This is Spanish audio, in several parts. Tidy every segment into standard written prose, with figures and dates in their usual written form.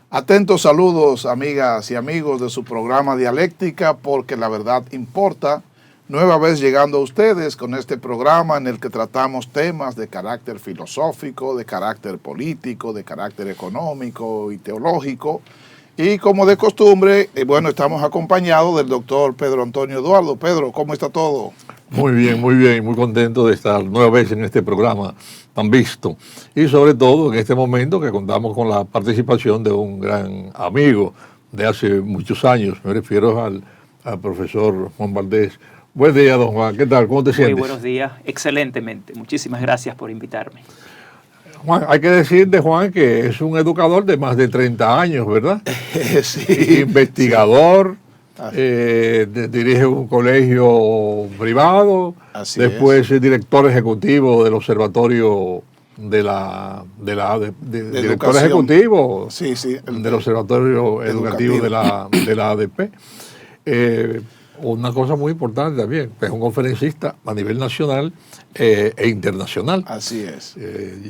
Atentos saludos, amigas y amigos de su programa Dialéctica, porque la verdad importa. Nueva vez llegando a ustedes con este programa en el que tratamos temas de carácter filosófico, de carácter político, de carácter económico y teológico. Y como de costumbre, bueno, estamos acompañados del doctor Pedro Antonio Eduardo. Pedro, ¿cómo está todo? Muy bien, muy contento de estar nueva vez en este programa tan visto. Y sobre todo en este momento que contamos con la participación de un gran amigo de hace muchos años. Me refiero al profesor Juan Valdés. Buen día, don Juan. ¿Qué tal? ¿Cómo te sientes? Muy buenos días. Excelentemente. Muchísimas gracias por invitarme. Juan, hay que decir de Juan que es un educador de más de 30 años, ¿verdad? Sí. Investigador. Dirige un colegio privado, Así después es director ejecutivo del observatorio director ejecutivo del observatorio educativo de la ADP. Una cosa muy importante también, es un conferencista a nivel nacional e internacional. Así es.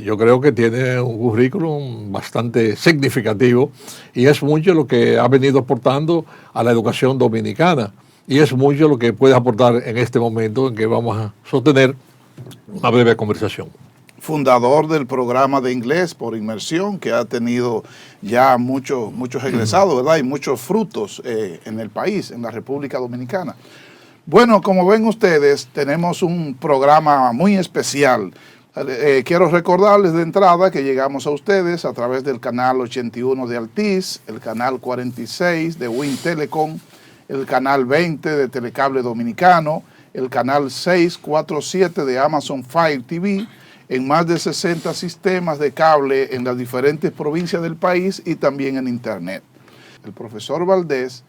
Yo creo que tiene un currículum bastante significativo y es mucho lo que ha venido aportando a la educación dominicana y es mucho lo que puede aportar en este momento en que vamos a sostener una breve conversación. Fundador del programa de inglés por inmersión, que ha tenido ya muchos egresados, ¿verdad? Y muchos frutos en el país, en la República Dominicana. Bueno, como ven ustedes, tenemos un programa muy especial. Quiero recordarles de entrada que llegamos a ustedes a través del canal 81 de Altiz, el canal 46 de Win Telecom, el canal 20 de Telecable Dominicano, el canal 647 de Amazon Fire TV, en más de 60 sistemas de cable en las diferentes provincias del país y también en Internet. El profesor Valdés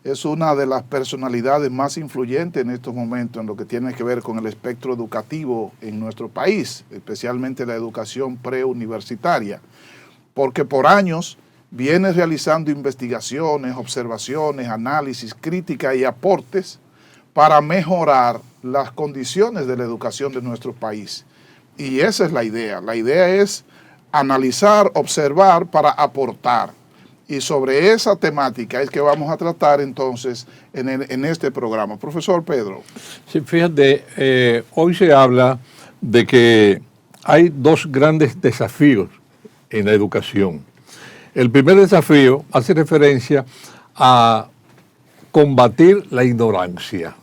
es una de las personalidades más influyentes en estos momentos en lo que tiene que ver con el espectro educativo en nuestro país, especialmente la educación preuniversitaria, porque por años viene realizando investigaciones, observaciones, análisis, crítica y aportes para mejorar las condiciones de la educación de nuestro país. Y esa es la idea. La idea es analizar, observar para aportar. Y sobre esa temática es que vamos a tratar entonces en este programa. Profesor Pedro. Sí, fíjate, hoy se habla de que hay dos grandes desafíos en la educación. El primer desafío hace referencia a combatir la ignorancia,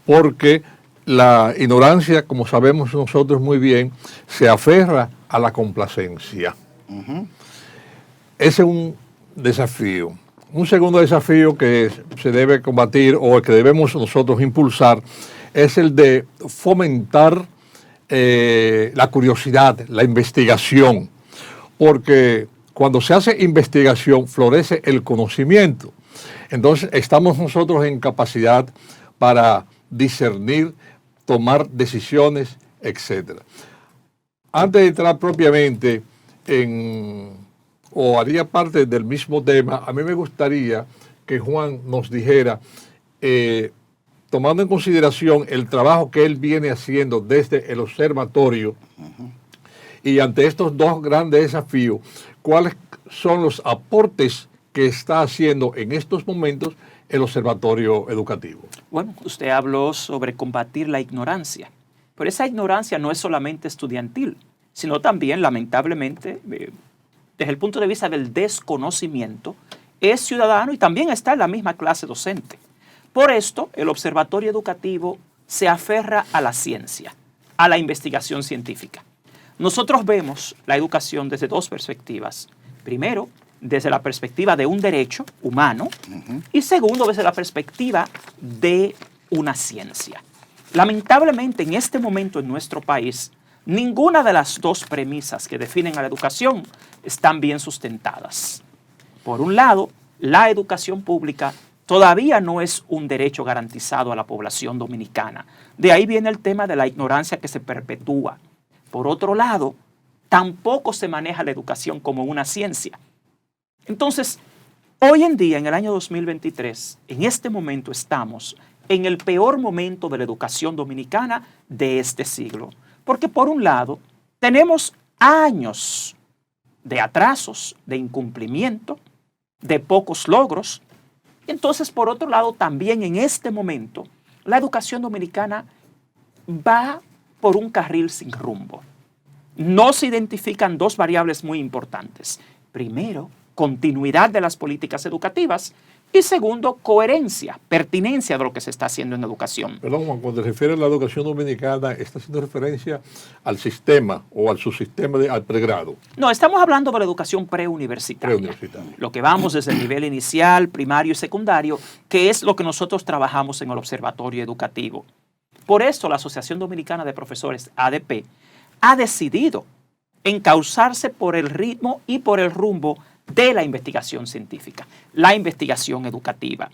porque la ignorancia, como sabemos nosotros muy bien, se aferra a la complacencia. Ese es un desafío. Un segundo desafío que se debe combatir o que debemos nosotros impulsar es el de fomentar la curiosidad, la investigación, porque cuando se hace investigación florece el conocimiento. Entonces estamos nosotros en capacidad para discernir, tomar decisiones, etc. Antes de entrar propiamente o haría parte del mismo tema, a mí me gustaría que Juan nos dijera, tomando en consideración el trabajo que él viene haciendo desde el observatorio, y ante estos dos grandes desafíos, ¿cuáles son los aportes que está haciendo en estos momentos el observatorio educativo? Bueno, usted habló sobre combatir la ignorancia, pero esa ignorancia no es solamente estudiantil, sino también, lamentablemente, desde el punto de vista del desconocimiento, es ciudadano y también está en la misma clase docente. Por esto, el observatorio educativo se aferra a la ciencia, a la investigación científica. Nosotros vemos la educación desde dos perspectivas. Primero, desde la perspectiva de un derecho humano y segundo, desde la perspectiva de una ciencia. Lamentablemente, en este momento en nuestro país, ninguna de las dos premisas que definen a la educación están bien sustentadas. Por un lado, la educación pública todavía no es un derecho garantizado a la población dominicana. De ahí viene el tema de la ignorancia que se perpetúa. Por otro lado, tampoco se maneja la educación como una ciencia. Entonces, hoy en día, en el año 2023, en este momento estamos en el peor momento de la educación dominicana de este siglo. Porque por un lado, tenemos años de atrasos, de incumplimiento, de pocos logros. Entonces, por otro lado, también en este momento, la educación dominicana va por un carril sin rumbo. No se identifican dos variables muy importantes. Primero, continuidad de las políticas educativas y segundo, coherencia, pertinencia de lo que se está haciendo en educación. Perdón, Juan, cuando se refiere a la educación dominicana, ¿está haciendo referencia al sistema o al subsistema, al pregrado? No, estamos hablando de la educación preuniversitaria. Preuniversitaria. Lo que vamos desde el nivel inicial, primario y secundario, que es lo que nosotros trabajamos en el Observatorio Educativo. Por eso la Asociación Dominicana de Profesores, ADP, ha decidido encauzarse por el ritmo y por el rumbo de la investigación científica, la investigación educativa.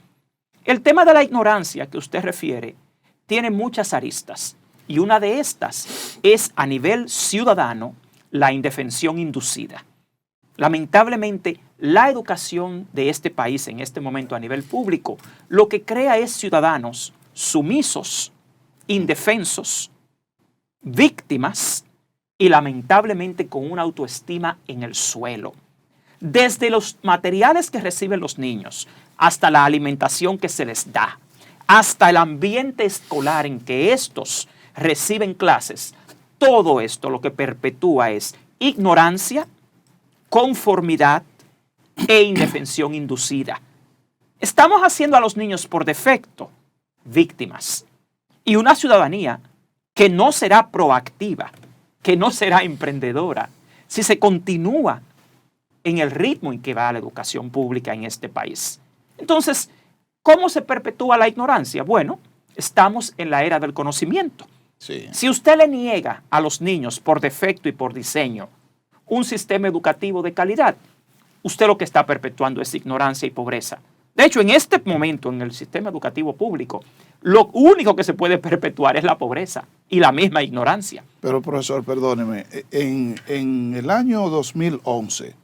El tema de la ignorancia que usted refiere tiene muchas aristas y una de estas es a nivel ciudadano la indefensión inducida. Lamentablemente, la educación de este país en este momento a nivel público lo que crea es ciudadanos sumisos, indefensos, víctimas y lamentablemente con una autoestima en el suelo. Desde los materiales que reciben los niños, hasta la alimentación que se les da, hasta el ambiente escolar en que estos reciben clases, todo esto lo que perpetúa es ignorancia, conformidad e indefensión inducida. Estamos haciendo a los niños por defecto víctimas y una ciudadanía que no será proactiva, que no será emprendedora, si se continúa en el ritmo en que va la educación pública en este país. Entonces, ¿cómo se perpetúa la ignorancia? Bueno, estamos en la era del conocimiento. Sí. Si usted le niega a los niños por defecto y por diseño un sistema educativo de calidad, usted lo que está perpetuando es ignorancia y pobreza. De hecho, en este momento, en el sistema educativo público, lo único que se puede perpetuar es la pobreza y la misma ignorancia. Pero, profesor, perdóneme, en el año 2011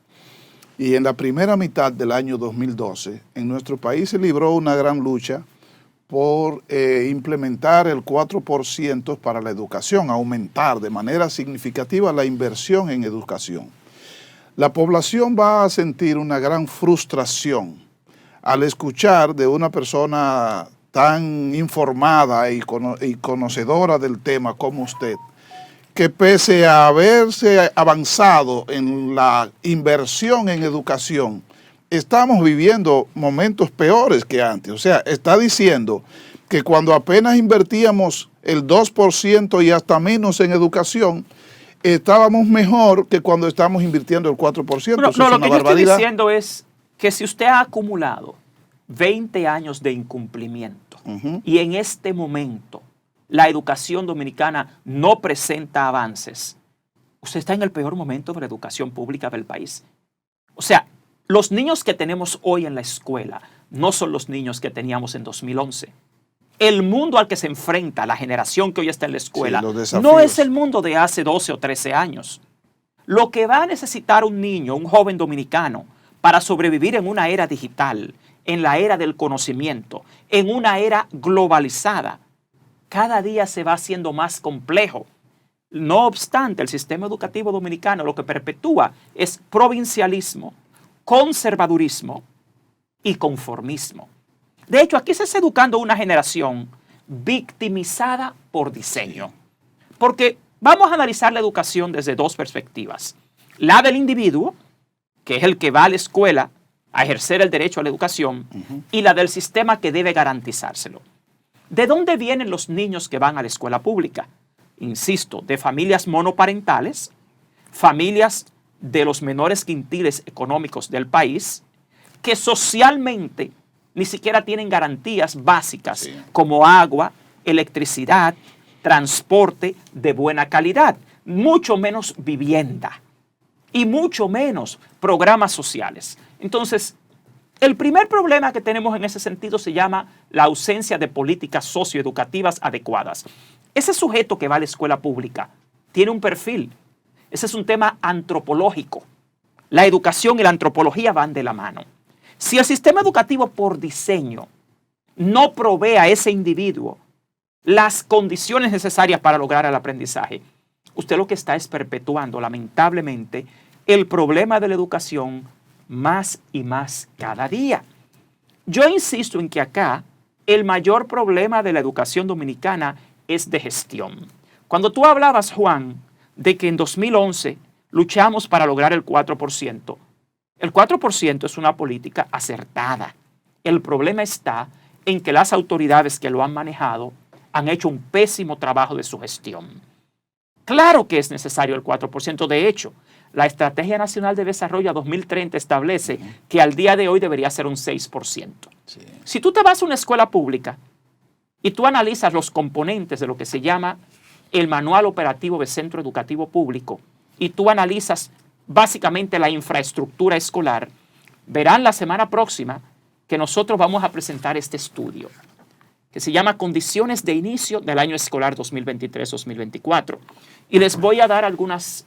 y en la primera mitad del año 2012, en nuestro país se libró una gran lucha por implementar el 4% para la educación, aumentar de manera significativa la inversión en educación. La población va a sentir una gran frustración al escuchar de una persona tan informada y conocedora del tema como usted, que pese a haberse avanzado en la inversión en educación, estamos viviendo momentos peores que antes. O sea, está diciendo que cuando apenas invertíamos el 2% y hasta menos en educación, estábamos mejor que cuando estamos invirtiendo el 4%. No, Eso es lo una que yo estoy barbaridad. diciendo es que si usted ha acumulado 20 años de incumplimiento y en este momento la educación dominicana no presenta avances, usted está en el peor momento de la educación pública del país. O sea, los niños que tenemos hoy en la escuela no son los niños que teníamos en 2011. El mundo al que se enfrenta la generación que hoy está en la escuela no es el mundo de hace 12 o 13 años. Lo que va a necesitar un niño, un joven dominicano, para sobrevivir en una era digital, en la era del conocimiento, en una era globalizada, cada día se va haciendo más complejo. No obstante, el sistema educativo dominicano lo que perpetúa es provincialismo, conservadurismo y conformismo. De hecho, aquí se está educando una generación victimizada por diseño. Porque vamos a analizar la educación desde dos perspectivas. La del individuo, que es el que va a la escuela a ejercer el derecho a la educación, y la del sistema que debe garantizárselo. ¿De dónde vienen los niños que van a la escuela pública? Insisto, de familias monoparentales, familias de los menores quintiles económicos del país, que socialmente ni siquiera tienen garantías básicas como agua, electricidad, transporte de buena calidad, mucho menos vivienda y mucho menos programas sociales. Entonces, el primer problema que tenemos en ese sentido se llama la ausencia de políticas socioeducativas adecuadas. Ese sujeto que va a la escuela pública tiene un perfil. Ese es un tema antropológico. La educación y la antropología van de la mano. Si el sistema educativo por diseño no provee a ese individuo las condiciones necesarias para lograr el aprendizaje, usted lo que está es perpetuando, lamentablemente, el problema de la educación más y más cada día. Yo insisto en que acá el mayor problema de la educación dominicana es de gestión. Cuando tú hablabas, Juan, de que en 2011 luchamos para lograr el 4%, el 4% es una política acertada. El problema está en que las autoridades que lo han manejado han hecho un pésimo trabajo de su gestión. Claro que es necesario el 4%. De hecho, la Estrategia Nacional de Desarrollo a 2030 establece que al día de hoy debería ser un 6%. Sí. Si tú te vas a una escuela pública y tú analizas los componentes de lo que se llama el Manual Operativo de Centro Educativo Público y tú analizas básicamente la infraestructura escolar, verán la semana próxima que nosotros vamos a presentar este estudio que se llama Condiciones de Inicio del Año Escolar 2023-2024. Y les voy a dar algunas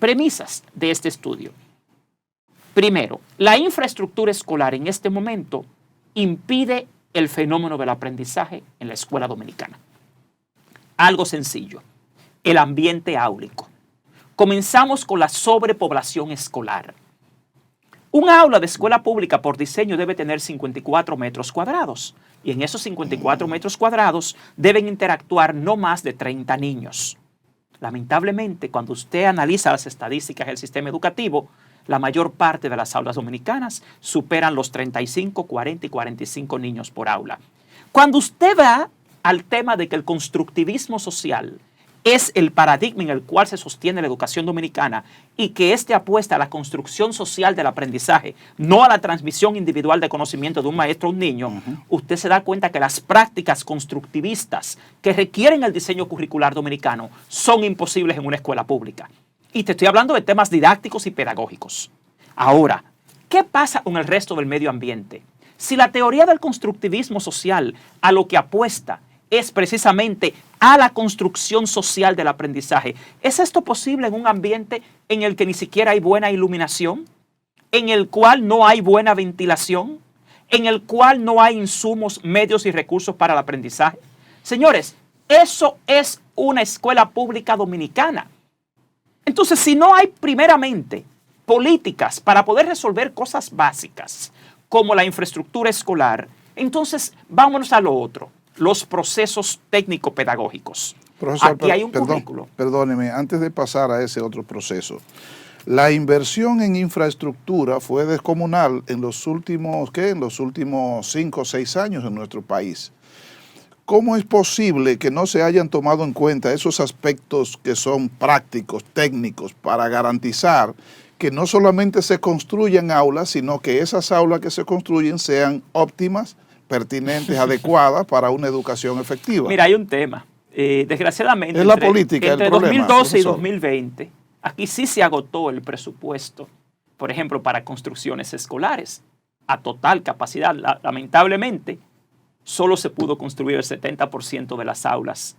premisas de este estudio. Primero, la infraestructura escolar en este momento impide el fenómeno del aprendizaje en la escuela dominicana. Algo sencillo, el ambiente áulico. Comenzamos con la sobrepoblación escolar. Un aula de escuela pública por diseño debe tener 54 metros cuadrados y en esos 54 metros cuadrados deben interactuar no más de 30 niños. Lamentablemente, cuando usted analiza las estadísticas del sistema educativo, la mayor parte de las aulas dominicanas superan los 35, 40 y 45 niños por aula. Cuando usted va al tema de que el constructivismo social es el paradigma en el cual se sostiene la educación dominicana y que éste apuesta a la construcción social del aprendizaje, no a la transmisión individual de conocimiento de un maestro a un niño, usted se da cuenta que las prácticas constructivistas que requieren el diseño curricular dominicano son imposibles en una escuela pública. Y te estoy hablando de temas didácticos y pedagógicos. Ahora, ¿qué pasa con el resto del medio ambiente? Si la teoría del constructivismo social a lo que apuesta es precisamente a la construcción social del aprendizaje. ¿Es esto posible en un ambiente en el que ni siquiera hay buena iluminación? ¿En el cual no hay buena ventilación? ¿En el cual no hay insumos, medios y recursos para el aprendizaje? Señores, eso es una escuela pública dominicana. Entonces, si no hay primeramente políticas para poder resolver cosas básicas como la infraestructura escolar, entonces vámonos a lo otro. Los procesos técnico-pedagógicos. Profesor, aquí hay un currículo. Perdóneme, antes de pasar a ese otro proceso, la inversión en infraestructura fue descomunal en los últimos 5 o 6 años en nuestro país. ¿Cómo es posible que no se hayan tomado en cuenta esos aspectos que son prácticos, técnicos, para garantizar que no solamente se construyan aulas, sino que esas aulas que se construyen sean óptimas, pertinentes, adecuadas para una educación efectiva? Mira, hay un tema. Desgraciadamente, es la política, entre el problema, 2012 profesor. y 2020, aquí sí se agotó el presupuesto, por ejemplo, para construcciones escolares a total capacidad. Lamentablemente, solo se pudo construir el 70% de las aulas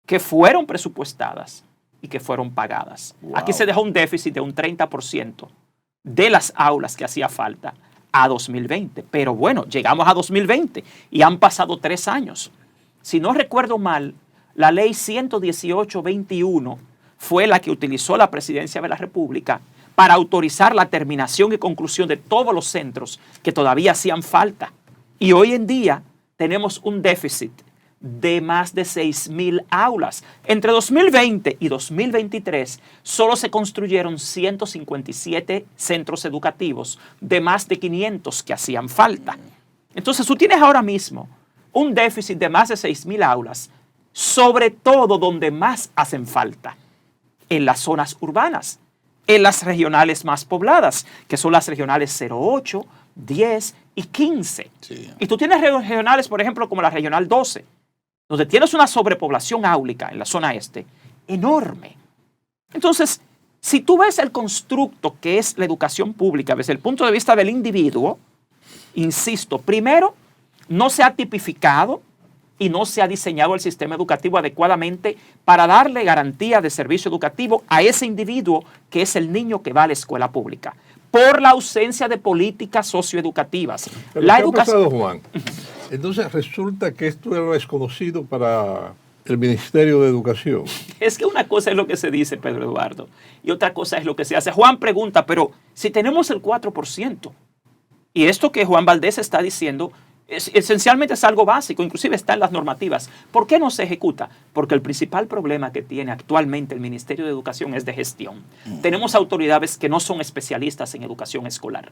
que fueron presupuestadas y que fueron pagadas. Wow. Aquí se dejó un déficit de un 30% de las aulas que hacía falta a 2020. Pero bueno, llegamos a 2020 y han pasado 3 años. Si no recuerdo mal, la ley 118-21 fue la que utilizó la Presidencia de la República para autorizar la terminación y conclusión de todos los centros que todavía hacían falta. Y hoy en día tenemos un déficit de más de 6,000 aulas. Entre 2020 y 2023 solo se construyeron 157 centros educativos de más de 500 que hacían falta. Entonces tú tienes ahora mismo un déficit de más de 6,000 aulas, sobre todo donde más hacen falta, en las zonas urbanas, en las regionales más pobladas, que son las regionales 08, 10 y 15. Sí. Y tú tienes regionales, por ejemplo, como la regional 12, donde tienes una sobrepoblación áulica en la zona este, enorme. Entonces, si tú ves el constructo que es la educación pública desde el punto de vista del individuo, insisto, primero, no se ha tipificado y no se ha diseñado el sistema educativo adecuadamente para darle garantía de servicio educativo a ese individuo que es el niño que va a la escuela pública, por la ausencia de políticas socioeducativas. Pero la educación, Juan. Entonces resulta que esto era desconocido para el Ministerio de Educación. Es que una cosa es lo que se dice, Pedro Eduardo, y otra cosa es lo que se hace. Juan pregunta, pero si tenemos el 4%, y esto que Juan Valdés está diciendo, esencialmente es algo básico, inclusive está en las normativas. ¿Por qué no se ejecuta? Porque el principal problema que tiene actualmente el Ministerio de Educación es de gestión. Tenemos autoridades que no son especialistas en educación escolar.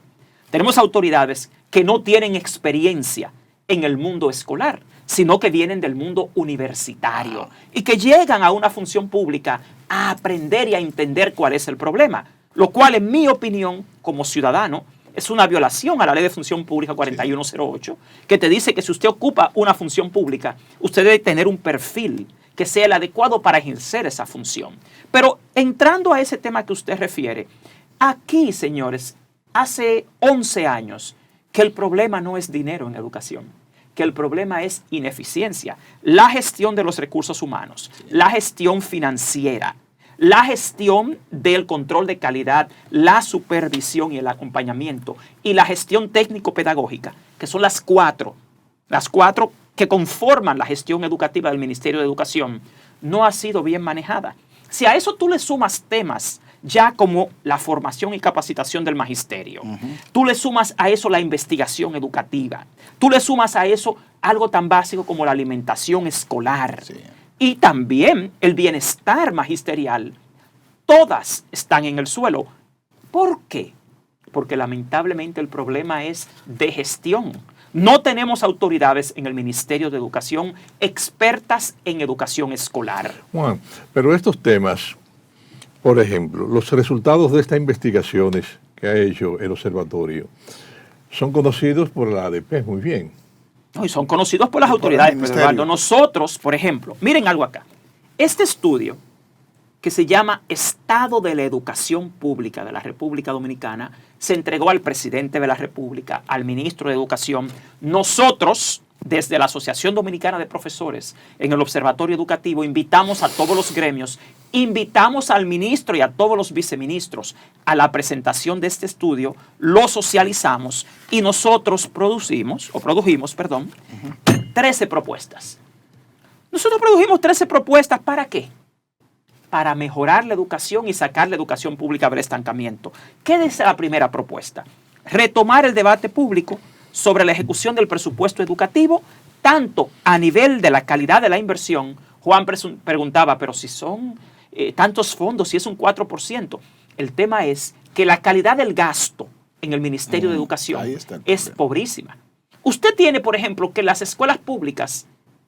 Tenemos autoridades que no tienen experiencia en el mundo escolar, sino que vienen del mundo universitario y que llegan a una función pública a aprender y a entender cuál es el problema, lo cual, en mi opinión, como ciudadano, es una violación a la Ley de Función Pública 4108, que te dice que si usted ocupa una función pública, usted debe tener un perfil que sea el adecuado para ejercer esa función. Pero entrando a ese tema que usted refiere, aquí, señores, hace 11 años que el problema no es dinero en educación, que el problema es ineficiencia, la gestión de los recursos humanos, la gestión financiera, la gestión del control de calidad, la supervisión y el acompañamiento y la gestión técnico-pedagógica, que son las cuatro que conforman la gestión educativa del Ministerio de Educación, no ha sido bien manejada. Si a eso tú le sumas temas ya como la formación y capacitación del magisterio, tú le sumas a eso la investigación educativa, tú le sumas a eso algo tan básico como la alimentación escolar, y también el bienestar magisterial, todas están en el suelo. ¿Por qué? Porque lamentablemente el problema es de gestión. No tenemos autoridades en el Ministerio de Educación expertas en educación escolar. Juan, pero estos temas, por ejemplo, los resultados de estas investigaciones que ha hecho el observatorio son conocidos por la ADP muy bien. No, y son conocidos por las autoridades, Pedro Eduardo. Nosotros, por ejemplo, miren algo acá. Este estudio, que se llama Estado de la Educación Pública de la República Dominicana, se entregó al presidente de la República, al ministro de Educación. Nosotros, desde la Asociación Dominicana de Profesores, en el Observatorio Educativo, invitamos a todos los gremios, invitamos al ministro y a todos los viceministros a la presentación de este estudio, lo socializamos y nosotros produjimos 13 propuestas. Nosotros produjimos 13 propuestas, ¿para qué? Para mejorar la educación y sacar la educación pública del estancamiento. ¿Qué dice la primera propuesta? Retomar el debate público sobre la ejecución del presupuesto educativo, tanto a nivel de la calidad de la inversión. Juan preguntaba, pero si son tantos fondos, si es un 4%. El tema es que la calidad del gasto en el Ministerio de Educación es pobrísima. Usted tiene, por ejemplo, que las escuelas públicas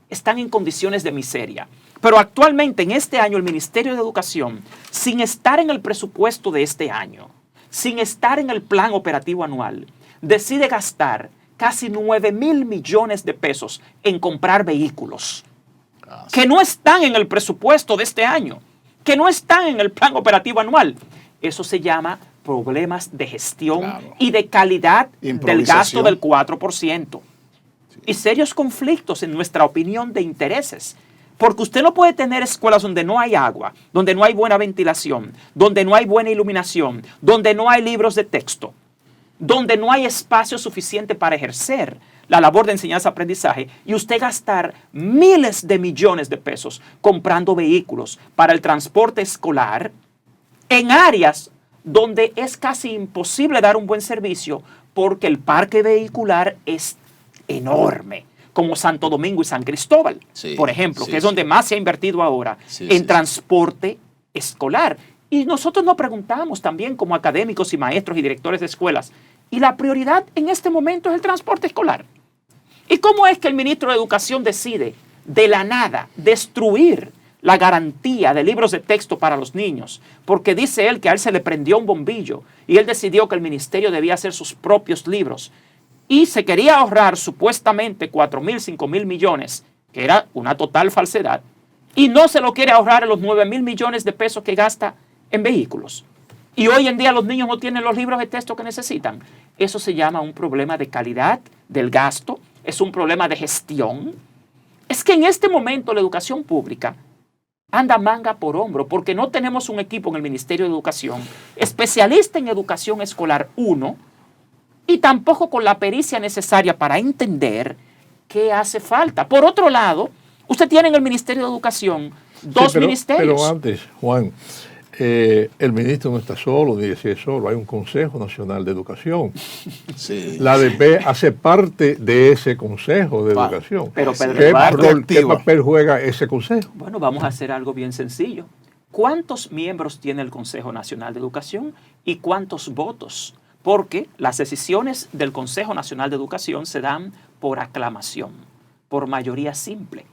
están en condiciones de miseria. Pero actualmente, en este año, el Ministerio de Educación, sin estar en el presupuesto de este año, sin estar en el plan operativo anual, decide gastar casi 9,000 millones de pesos en comprar vehículos que no están en el presupuesto de este año, que no están en el plan operativo anual. Eso se llama problemas de gestión y de calidad del gasto del 4%. Y serios conflictos, en nuestra opinión, de intereses. Porque usted no puede tener escuelas donde no hay agua, donde no hay buena ventilación, donde no hay buena iluminación, donde no hay libros de texto, donde no hay espacio suficiente para ejercer la labor de enseñanza-aprendizaje, y usted gastar miles de millones de pesos comprando vehículos para el transporte escolar en áreas donde es casi imposible dar un buen servicio porque el parque vehicular es enorme, como Santo Domingo y San Cristóbal, por ejemplo, que es donde más se ha invertido ahora en transporte escolar. Y nosotros nos preguntamos también como académicos y maestros y directores de escuelas, ¿y la prioridad en este momento es el transporte escolar? ¿Y cómo es que el ministro de Educación decide de la nada destruir la garantía de libros de texto para los niños? Porque dice él que a él se le prendió un bombillo y él decidió que el ministerio debía hacer sus propios libros. Y se quería ahorrar supuestamente 4,000, 5,000 millones, que era una total falsedad, y no se lo quiere ahorrar a los 9,000 millones de pesos que gasta en vehículos. Y hoy en día los niños no tienen los libros de texto que necesitan. Eso se llama un problema de calidad del gasto, es un problema de gestión. Es que en este momento la educación pública anda manga por hombro porque no tenemos un equipo en el Ministerio de Educación especialista en educación escolar 1, y tampoco con la pericia necesaria para entender qué hace falta. Por otro lado, Usted tiene en el Ministerio de Educación dos ministerios. Pero antes, Juan, el ministro no está solo, ni si es solo, hay un Consejo Nacional de Educación. Sí. La ADP hace parte de ese Consejo de Educación. Pero Pedro ¿Qué Eduardo, papel juega ese consejo? bueno, vamos a hacer algo bien sencillo. ¿Cuántos miembros tiene el Consejo Nacional de Educación y cuántos votos? Porque las decisiones del Consejo Nacional de Educación se dan por aclamación, por mayoría simple.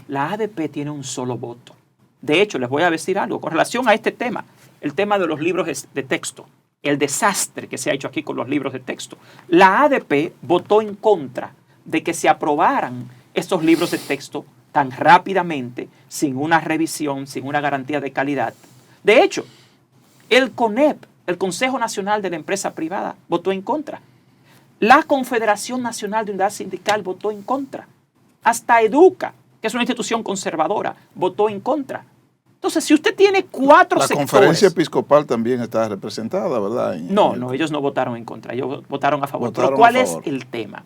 La ADP tiene un solo voto. De hecho, les voy a decir algo con relación a este tema, el tema de los libros de texto, el desastre que se ha hecho aquí con los libros de texto. La ADP votó en contra de que se aprobaran estos libros de texto tan rápidamente, sin una revisión, sin una garantía de calidad. De hecho, el CONEP, el Consejo Nacional de la Empresa Privada, votó en contra. La Confederación Nacional de Unidad Sindical votó en contra. Hasta Educa, que es una institución conservadora, votó en contra. Entonces, si usted tiene cuatro sectores... La Conferencia Episcopal también está representada, ¿verdad? No, ellos no votaron en contra, ellos votaron a favor. Pero ¿cuál es el tema?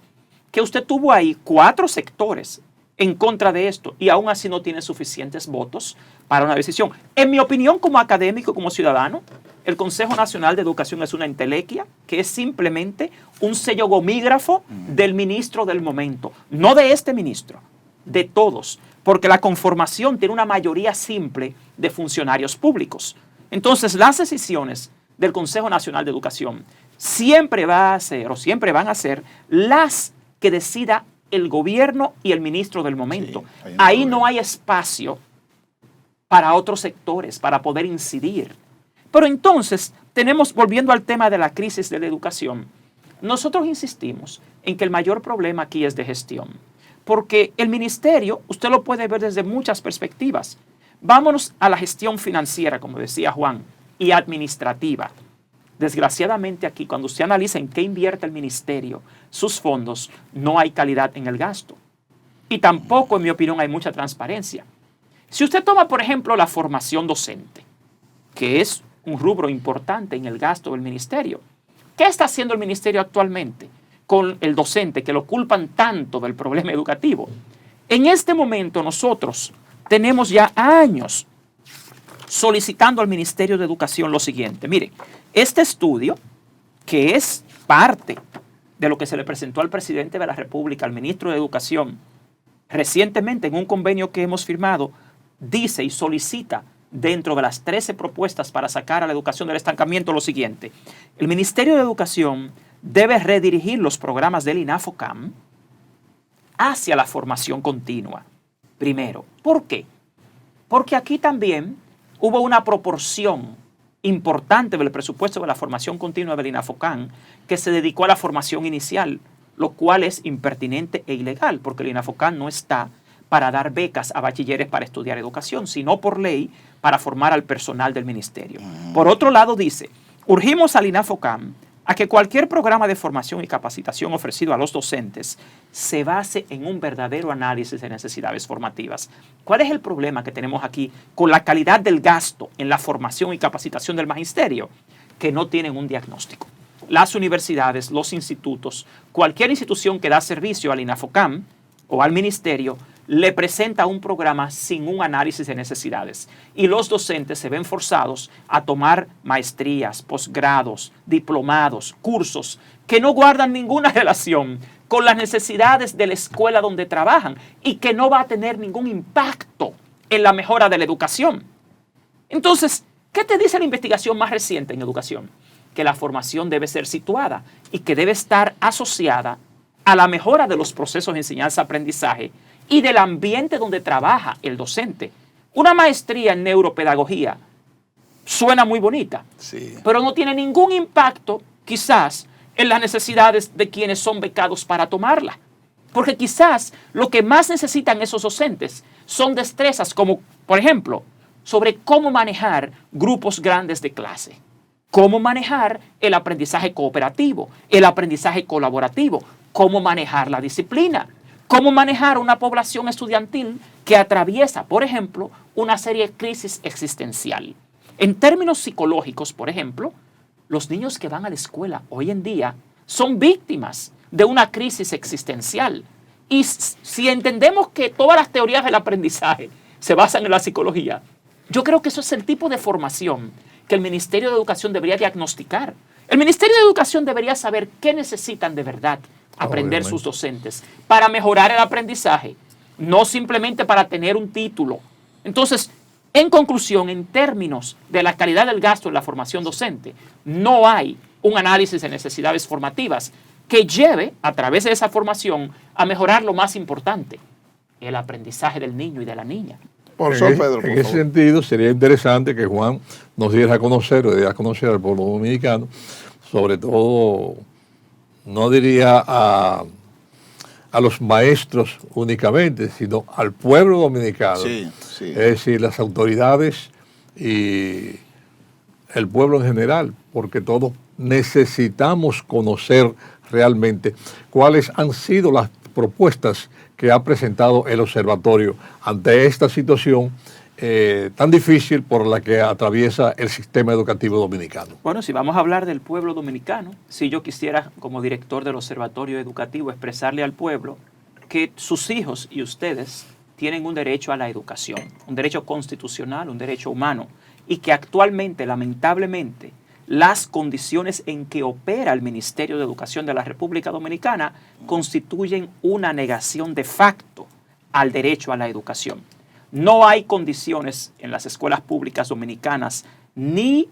Que usted tuvo ahí cuatro sectores en contra de esto y aún así no tiene suficientes votos para una decisión. En mi opinión, como académico, como ciudadano, el Consejo Nacional de Educación es una entelequia que es simplemente un sello gomígrafo del ministro del momento, no de este ministro, de todos, porque la conformación tiene una mayoría simple de funcionarios públicos. Entonces, las decisiones del Consejo Nacional de Educación siempre va a ser o siempre van a ser las que decida el gobierno y el ministro del momento. Sí, ahí no hay espacio para otros sectores, para poder incidir. Pero entonces, volviendo al tema de la crisis de la educación, nosotros insistimos en que el mayor problema aquí es de gestión. Porque el ministerio, usted lo puede ver desde muchas perspectivas. Vámonos a la gestión financiera, como decía Juan, y administrativa. Desgraciadamente aquí, cuando usted analiza en qué invierte el ministerio, sus fondos, no hay calidad en el gasto. Y tampoco, en mi opinión, hay mucha transparencia. Si usted toma, por ejemplo, la formación docente, que es un rubro importante en el gasto del ministerio, ¿qué está haciendo el ministerio actualmente con el docente que lo culpan tanto del problema educativo? En este momento nosotros tenemos ya años solicitando al Ministerio de Educación lo siguiente. Mire, este estudio, que es parte de lo que se le presentó al presidente de la República, al ministro de Educación, recientemente en un convenio que hemos firmado, dice y solicita dentro de las 13 propuestas para sacar a la educación del estancamiento lo siguiente. El Ministerio de Educación debe redirigir los programas del INAFOCAM hacia la formación continua. Primero, ¿por qué? Porque aquí también hubo una proporción importante del presupuesto de la formación continua del INAFOCAM que se dedicó a la formación inicial, lo cual es impertinente e ilegal, porque el INAFOCAM no está para dar becas a bachilleres para estudiar educación, sino por ley para formar al personal del ministerio. Por otro lado, dice, urgimos al INAFOCAM a que cualquier programa de formación y capacitación ofrecido a los docentes se base en un verdadero análisis de necesidades formativas. ¿Cuál es el problema que tenemos aquí con la calidad del gasto en la formación y capacitación del magisterio? Que no tienen un diagnóstico. Las universidades, los institutos, cualquier institución que da servicio al INAFOCAM o al ministerio, le presenta un programa sin un análisis de necesidades. Y los docentes se ven forzados a tomar maestrías, posgrados, diplomados, cursos que no guardan ninguna relación con las necesidades de la escuela donde trabajan y que no va a tener ningún impacto en la mejora de la educación. Entonces, ¿qué te dice la investigación más reciente en educación? Que la formación debe ser situada y que debe estar asociada a la mejora de los procesos de enseñanza-aprendizaje y del ambiente donde trabaja el docente. Una maestría en neuropedagogía suena muy bonita, sí, pero no tiene ningún impacto, quizás, en las necesidades de quienes son becados para tomarla. Porque quizás lo que más necesitan esos docentes son destrezas como, por ejemplo, sobre cómo manejar grupos grandes de clase, cómo manejar el aprendizaje cooperativo, el aprendizaje colaborativo, cómo manejar la disciplina, cómo manejar una población estudiantil que atraviesa, por ejemplo, una serie de crisis existencial. En términos psicológicos, por ejemplo, los niños que van a la escuela hoy en día son víctimas de una crisis existencial Y si entendemos que todas las teorías del aprendizaje se basan en la psicología, yo creo que eso es el tipo de formación que el Ministerio de Educación debería diagnosticar. El Ministerio de Educación debería saber qué necesitan de verdad aprender Obviamente sus docentes para mejorar el aprendizaje, no simplemente para tener un título. Entonces, en conclusión, en términos de la calidad del gasto en la formación docente, no hay un análisis de necesidades formativas que lleve a través de esa formación a mejorar lo más importante, el aprendizaje del niño y de la niña. Profesor Pedro, por en ese favor. sentido, sería interesante que Juan nos diera a conocer, o diera a conocer al pueblo dominicano, sobre todo, no diría a los maestros únicamente, sino al pueblo dominicano. Sí, sí. Es decir, las autoridades y el pueblo en general, porque todos necesitamos conocer realmente cuáles han sido las propuestas que ha presentado el observatorio ante esta situación tan difícil por la que atraviesa el sistema educativo dominicano. Bueno, si vamos a hablar del pueblo dominicano, si yo quisiera, como director del Observatorio Educativo, expresarle al pueblo que sus hijos y ustedes tienen un derecho a la educación, un derecho constitucional, un derecho humano, y que actualmente, lamentablemente, las condiciones en que opera el Ministerio de Educación de la República Dominicana constituyen una negación de facto al derecho a la educación. No hay condiciones en las escuelas públicas dominicanas, ni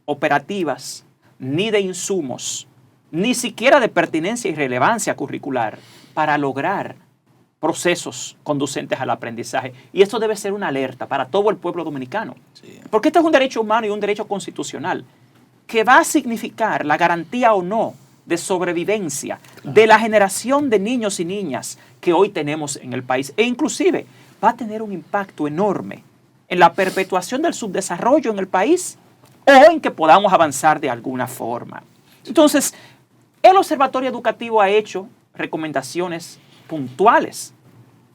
operativas, ni de insumos, ni siquiera de pertinencia y relevancia curricular para lograr procesos conducentes al aprendizaje. Y esto debe ser una alerta para todo el pueblo dominicano. Sí. Porque este es un derecho humano y un derecho constitucional que va a significar la garantía o no de sobrevivencia de la generación de niños y niñas que hoy tenemos en el país. E inclusive va a tener un impacto enorme en la perpetuación del subdesarrollo en el país o en que podamos avanzar de alguna forma. Entonces, el Observatorio Educativo ha hecho recomendaciones puntuales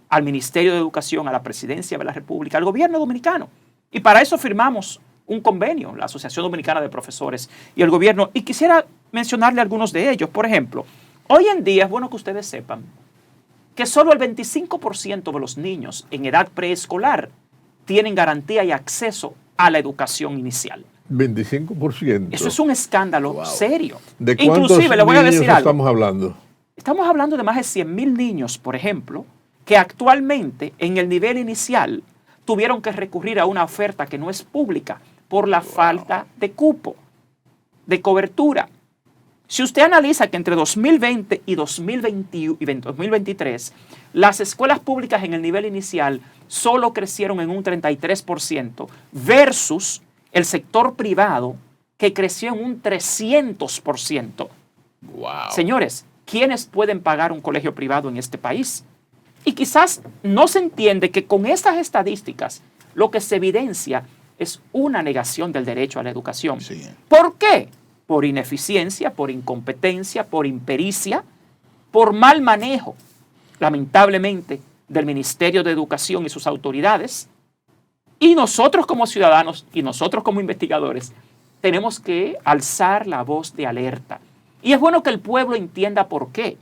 al Ministerio de Educación, a la Presidencia de la República, al gobierno dominicano. Y para eso firmamos un convenio, la Asociación Dominicana de Profesores y el gobierno. Y quisiera mencionarle algunos de ellos. Por ejemplo, hoy en día es bueno que ustedes sepan que solo el 25% de los niños en edad preescolar tienen garantía y acceso a la educación inicial. 25%. Eso es un escándalo serio. ¿De cuántos Inclusive, le voy a decir niños algo. estamos hablando? Estamos hablando de más de 100,000 niños, por ejemplo, que actualmente en el nivel inicial tuvieron que recurrir a una oferta que no es pública por la falta de cupo, de cobertura. Si usted analiza que entre 2020 y 2023, las escuelas públicas en el nivel inicial solo crecieron en un 33% versus el sector privado que creció en un 300%. Wow. Señores, ¿quiénes pueden pagar un colegio privado en este país? Y quizás no se entiende que con estas estadísticas lo que se evidencia es una negación del derecho a la educación. Sí. ¿Por qué? Por ineficiencia, por incompetencia, por impericia, por mal manejo, lamentablemente, del Ministerio de Educación y sus autoridades. Y nosotros como ciudadanos y nosotros como investigadores tenemos que alzar la voz de alerta. Y es bueno que el pueblo entienda por qué.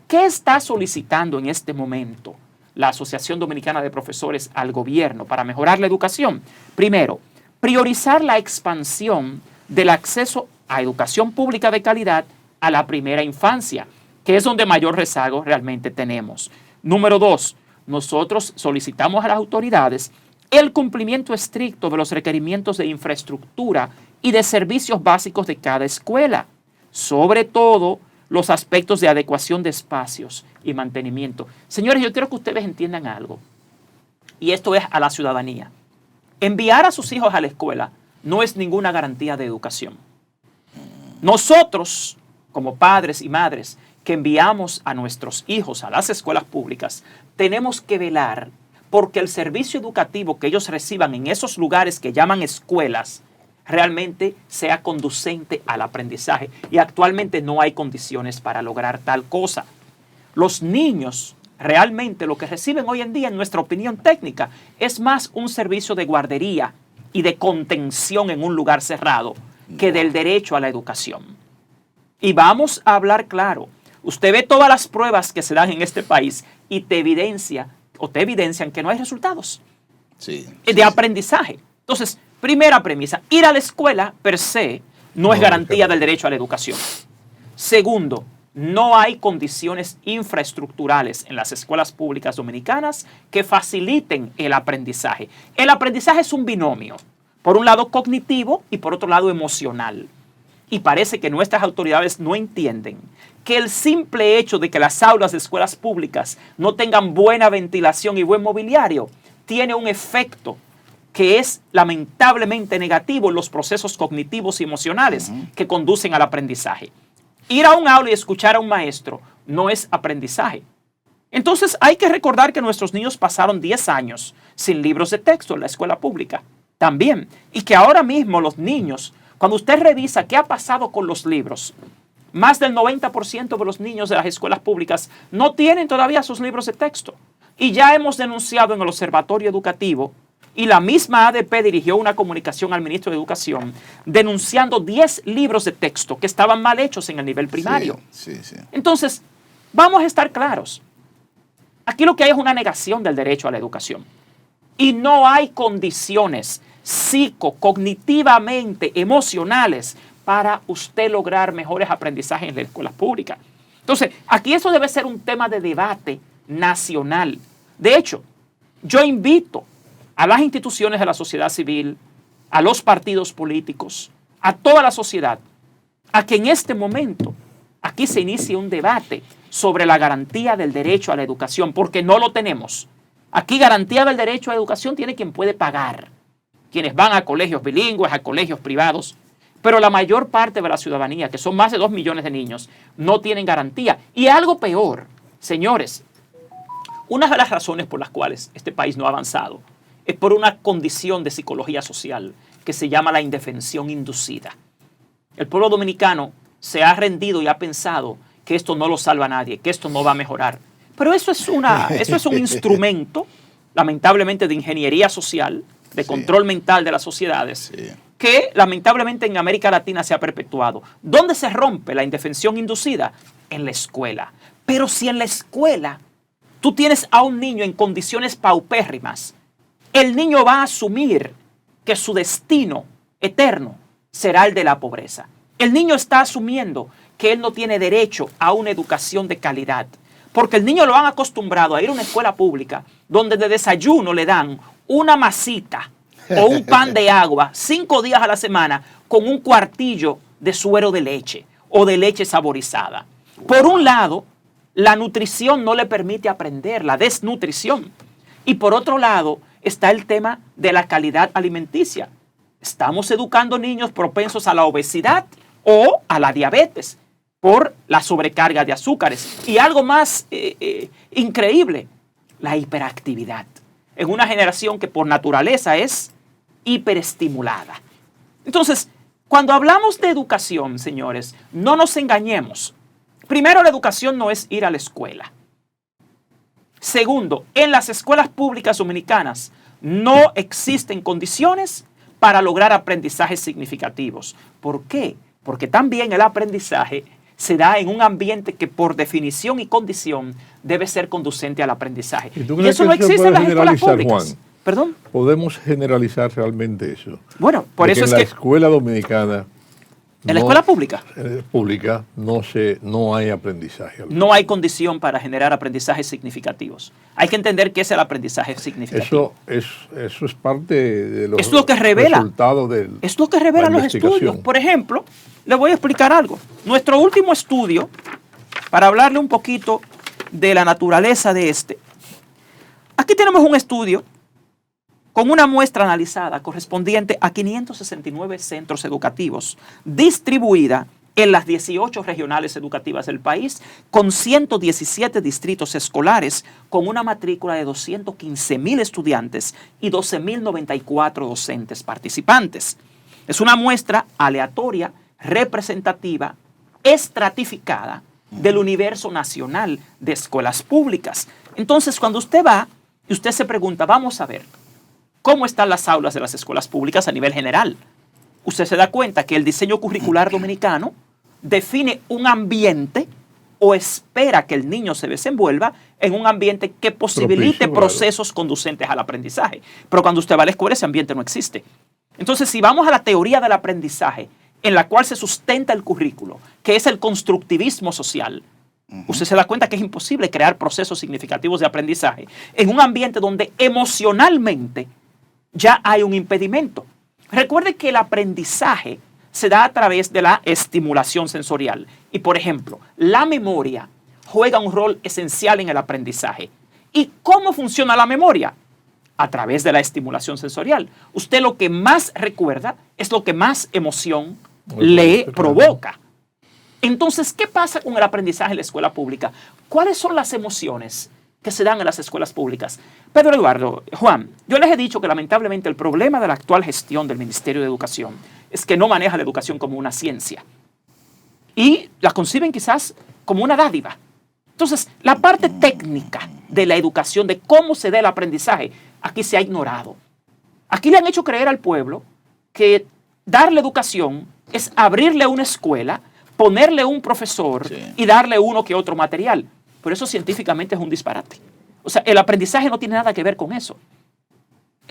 ¿Qué está solicitando en este momento la Asociación Dominicana de Profesores al gobierno para mejorar la educación? Primero, priorizar la expansión del acceso a educación pública de calidad a la primera infancia, que es donde mayor rezago realmente tenemos. Número dos, nosotros solicitamos a las autoridades el cumplimiento estricto de los requerimientos de infraestructura y de servicios básicos de cada escuela, sobre todo los aspectos de adecuación de espacios y mantenimiento. Señores, yo quiero que ustedes entiendan algo, y esto es a la ciudadanía. Enviar a sus hijos a la escuela no es ninguna garantía de educación. Nosotros, como padres y madres que enviamos a nuestros hijos a las escuelas públicas, tenemos que velar porque el servicio educativo que ellos reciban en esos lugares que llaman escuelas realmente sea conducente al aprendizaje. Y actualmente no hay condiciones para lograr tal cosa. Los niños realmente lo que reciben hoy en día, en nuestra opinión técnica, es más un servicio de guardería y de contención en un lugar cerrado que del derecho a la educación. Y vamos a hablar claro. Usted ve todas las pruebas que se dan en este país y te evidencian que no hay resultados de aprendizaje. Entonces, primera premisa, ir a la escuela per se no es garantía del derecho a la educación. Segundo, no hay condiciones infraestructurales en las escuelas públicas dominicanas que faciliten el aprendizaje. El aprendizaje es un binomio, por un lado cognitivo y por otro lado emocional. Y parece que nuestras autoridades no entienden que el simple hecho de que las aulas de escuelas públicas no tengan buena ventilación y buen mobiliario tiene un efecto que es lamentablemente negativo en los procesos cognitivos y emocionales que conducen al aprendizaje. Ir a un aula y escuchar a un maestro no es aprendizaje. Entonces hay que recordar que nuestros niños pasaron 10 años sin libros de texto en la escuela pública también. Y que ahora mismo los niños, cuando usted revisa qué ha pasado con los libros, más del 90% de los niños de las escuelas públicas no tienen todavía sus libros de texto. Y ya hemos denunciado en el Observatorio Educativo, y la misma ADP dirigió una comunicación al ministro de Educación denunciando 10 libros de texto que estaban mal hechos en el nivel primario. Sí. Entonces, vamos a estar claros. Aquí lo que hay es una negación del derecho a la educación. Y no hay condiciones psicocognitivamente emocionales para usted lograr mejores aprendizajes en las escuelas públicas. Entonces, aquí eso debe ser un tema de debate nacional. De hecho, yo invito a las instituciones de la sociedad civil, a los partidos políticos, a toda la sociedad, a que en este momento aquí se inicie un debate sobre la garantía del derecho a la educación, porque no lo tenemos. Aquí garantía del derecho a la educación tiene quien puede pagar, quienes van a colegios bilingües, a colegios privados, pero la mayor parte de la ciudadanía, que son más de 2 millones de niños, no tienen garantía. Y algo peor, señores, una de las razones por las cuales este país no ha avanzado es por una condición de psicología social que se llama la indefensión inducida. El pueblo dominicano se ha rendido y ha pensado que esto no lo salva a nadie, que esto no va a mejorar. Pero eso es un instrumento, lamentablemente, de ingeniería social, de control mental de las sociedades, que lamentablemente en América Latina se ha perpetuado. ¿Dónde se rompe la indefensión inducida? En la escuela. Pero si en la escuela tú tienes a un niño en condiciones paupérrimas, el niño va a asumir que su destino eterno será el de la pobreza. El niño está asumiendo que él no tiene derecho a una educación de calidad, porque el niño lo han acostumbrado a ir a una escuela pública donde de desayuno le dan una masita o un pan de agua 5 días a la semana con un cuartillo de suero de leche o de leche saborizada. Por un lado, la nutrición no le permite aprender, la desnutrición. Y por otro lado, está el tema de la calidad alimenticia. Estamos educando niños propensos a la obesidad o a la diabetes por la sobrecarga de azúcares. Y algo más increíble, la hiperactividad. En una generación que por naturaleza es hiperestimulada. Entonces, cuando hablamos de educación, señores, no nos engañemos. Primero, la educación no es ir a la escuela. Segundo, en las escuelas públicas dominicanas no existen condiciones para lograr aprendizajes significativos. ¿Por qué? Porque también el aprendizaje se da en un ambiente que por definición y condición debe ser conducente al aprendizaje. Y eso no existe en las escuelas públicas. Juan, ¿perdón? ¿Podemos generalizar realmente eso? Bueno, por eso es que en la escuela dominicana, en la escuela pública no hay aprendizaje. No hay condición para generar aprendizajes significativos. Hay que entender qué es el aprendizaje significativo. Eso es parte de los resultados de es lo que revelan los estudios. Por ejemplo, le voy a explicar algo. Nuestro último estudio, para hablarle un poquito de la naturaleza de este. Aquí tenemos un estudio con una muestra analizada correspondiente a 569 centros educativos, distribuida en las 18 regionales educativas del país, con 117 distritos escolares, con una matrícula de 215,000 estudiantes y 12,094 docentes participantes. Es una muestra aleatoria, representativa, estratificada del universo nacional de escuelas públicas. Entonces, cuando usted va y usted se pregunta, vamos a ver, ¿cómo están las aulas de las escuelas públicas a nivel general? Usted se da cuenta que el diseño curricular dominicano define un ambiente o espera que el niño se desenvuelva en un ambiente que posibilite Propicio, procesos conducentes al aprendizaje. Pero cuando usted va a la escuela, ese ambiente no existe. Entonces, si vamos a la teoría del aprendizaje, en la cual se sustenta el currículo, que es el constructivismo social, usted se da cuenta que es imposible crear procesos significativos de aprendizaje en un ambiente donde emocionalmente ya hay un impedimento. Recuerde que el aprendizaje se da a través de la estimulación sensorial. Y, por ejemplo, la memoria juega un rol esencial en el aprendizaje. ¿Y cómo funciona la memoria? A través de la estimulación sensorial. Usted lo que más recuerda es lo que más emoción le provoca. Entonces, ¿qué pasa con el aprendizaje en la escuela pública? ¿Cuáles son las emociones que se dan en las escuelas públicas? Pedro Eduardo, Juan, yo les he dicho que lamentablemente el problema de la actual gestión del Ministerio de Educación es que no maneja la educación como una ciencia y la conciben quizás como una dádiva. Entonces, la parte técnica de la educación, de cómo se da el aprendizaje, aquí se ha ignorado. Aquí le han hecho creer al pueblo que darle educación es abrirle una escuela, ponerle un profesor y darle uno que otro material. Pero eso científicamente es un disparate. O sea, el aprendizaje no tiene nada que ver con eso.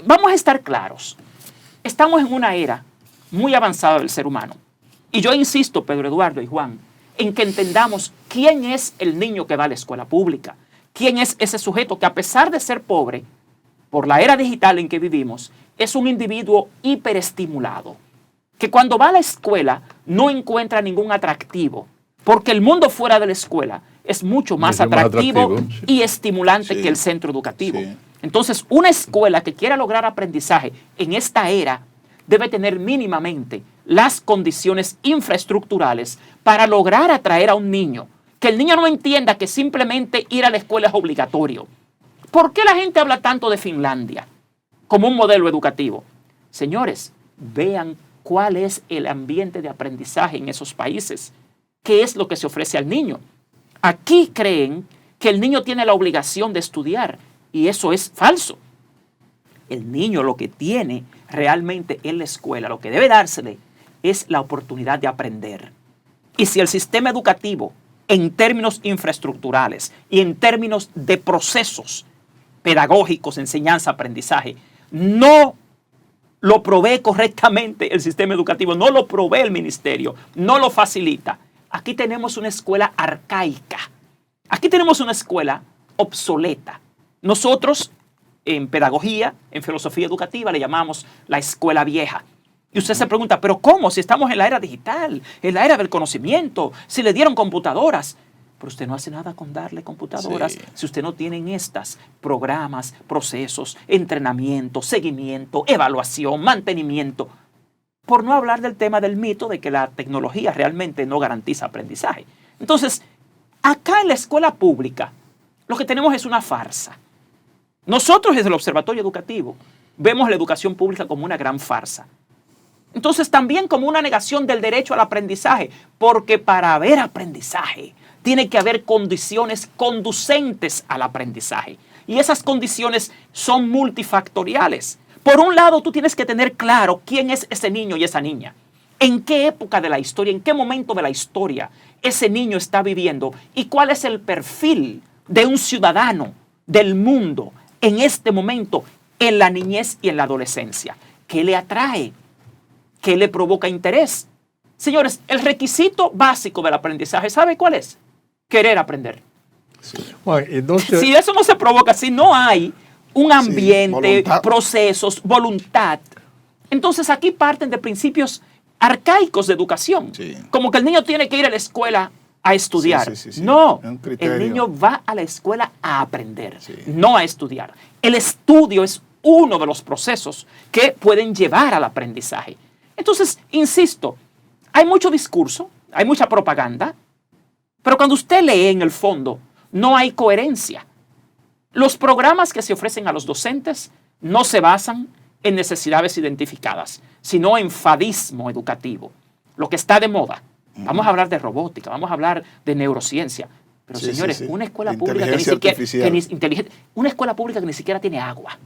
Vamos a estar claros. Estamos en una era muy avanzada del ser humano. Y yo insisto, Pedro Eduardo y Juan, en que entendamos quién es el niño que va a la escuela pública. Quién es ese sujeto que, a pesar de ser pobre, por la era digital en que vivimos, es un individuo hiperestimulado, que cuando va a la escuela no encuentra ningún atractivo, porque el mundo fuera de la escuela es mucho más atractivo y estimulante que el centro educativo. Entonces, una escuela que quiera lograr aprendizaje en esta era debe tener mínimamente las condiciones infraestructurales para lograr atraer a un niño, que el niño no entienda que simplemente ir a la escuela es obligatorio. ¿Por qué la gente habla tanto de Finlandia como un modelo educativo? Señores, vean cuál es el ambiente de aprendizaje en esos países. ¿Qué es lo que se ofrece al niño? Aquí creen que el niño tiene la obligación de estudiar y eso es falso. El niño lo que tiene realmente en la escuela, lo que debe dársele es la oportunidad de aprender. Y si el sistema educativo, en términos infraestructurales y en términos de procesos pedagógicos, enseñanza, aprendizaje, no lo provee correctamente el sistema educativo, no lo provee el ministerio, no lo facilita, aquí tenemos una escuela arcaica, aquí tenemos una escuela obsoleta. Nosotros en pedagogía, en filosofía educativa, le llamamos la escuela vieja. Y usted se pregunta, ¿pero cómo? Si estamos en la era digital, en la era del conocimiento, si le dieron computadoras. Pero usted no hace nada con darle computadoras si usted no tiene en estas programas, procesos, entrenamiento, seguimiento, evaluación, mantenimiento. Por no hablar del tema del mito de que la tecnología realmente no garantiza aprendizaje. Entonces, acá en la escuela pública, lo que tenemos es una farsa. Nosotros desde el Observatorio Educativo vemos la educación pública como una gran farsa. Entonces también como una negación del derecho al aprendizaje, porque para haber aprendizaje tiene que haber condiciones conducentes al aprendizaje. Y esas condiciones son multifactoriales. Por un lado, tú tienes que tener claro quién es ese niño y esa niña. En qué época de la historia, en qué momento de la historia ese niño está viviendo y cuál es el perfil de un ciudadano del mundo en este momento, en la niñez y en la adolescencia. ¿Qué le atrae? ¿Qué le provoca interés? Señores, el requisito básico del aprendizaje, ¿sabe cuál es? Querer aprender. Bueno, entonces, si eso no se provoca, si no hay un ambiente, procesos, voluntad, entonces aquí parten de principios arcaicos de educación. Como que el niño tiene que ir a la escuela a estudiar. No, el niño va a la escuela a aprender, no a estudiar. El estudio es uno de los procesos que pueden llevar al aprendizaje. Entonces, insisto, hay mucho discurso, hay mucha propaganda, pero cuando usted lee en el fondo, no hay coherencia. Los programas que se ofrecen a los docentes no se basan en necesidades identificadas, sino en fadismo educativo, lo que está de moda. Vamos a hablar de robótica, vamos a hablar de neurociencia. Pero señores, una escuela pública una escuela pública que ni siquiera tiene agua,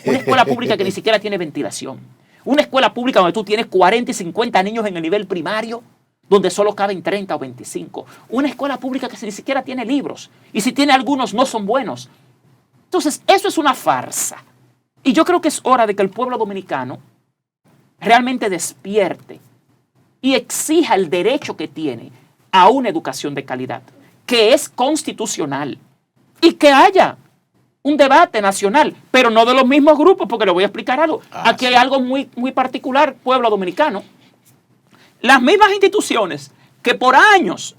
una escuela pública que ni siquiera tiene ventilación, una escuela pública donde tú tienes 40 y 50 niños en el nivel primario, donde solo caben 30 o 25. Una escuela pública que ni siquiera tiene libros. Y si tiene algunos, no son buenos. Entonces, eso es una farsa. Y yo creo que es hora de que el pueblo dominicano realmente despierte y exija el derecho que tiene a una educación de calidad, que es constitucional, y que haya un debate nacional, pero no de los mismos grupos, porque le voy a explicar algo. Aquí hay algo muy, muy particular, pueblo dominicano. Las mismas instituciones que por años